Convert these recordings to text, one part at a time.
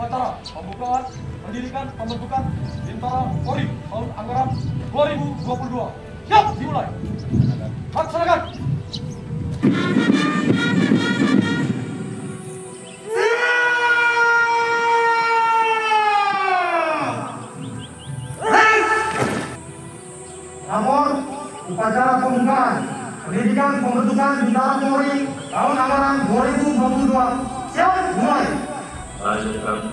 upacara pembukaan pendidikan pembentukan Bintara Polri tahun anggaran 2022. Siap, dimulai. Laksanakan. Lapor upacara pembukaan pendidikan pembentukan Bintara Polri tahun anggaran 2022. Siap, mulai. Lanjutkan.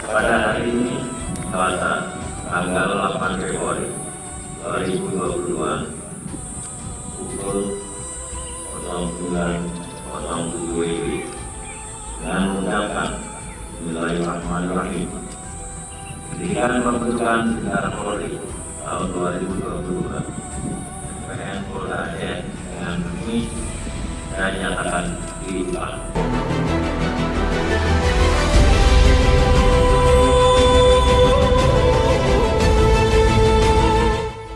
Pada hari ini, Selasa, tanggal 8 Februari 2022, pukul 09.07 WIB, dengan mengucapkan Bismillahirrahmanirrahim. Pendidikan pembentukan Bintara Polri tahun 2022, PN Polda Aceh dengan resmi dan nyatakan dibuka.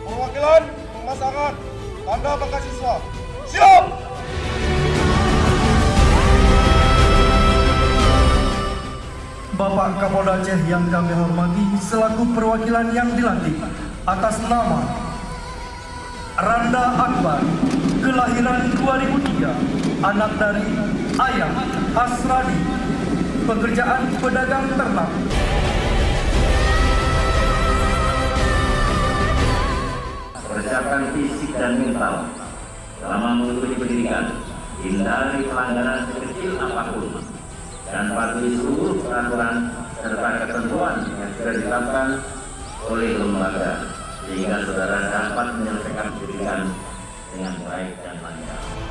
Perwakilan pemasangan tanda pangkat siswa. Siap! Bapak Kapolda Aceh yang kami hormati selaku perwakilan yang dilantik atas nama Randa Akbar, kelahiran 2003, anak dari Ayah Asradi, pekerjaan pedagang ternak. Persiapkan fisik dan mental selama mengikuti pendidikan, hindari pelanggaran sekecil apapun, dan patuhi seluruh peraturan serta ketentuan yang sudah ditetapkan oleh lembaga, sehingga saudara dapat menyelesaikan pendidikan dengan baik dan lancar.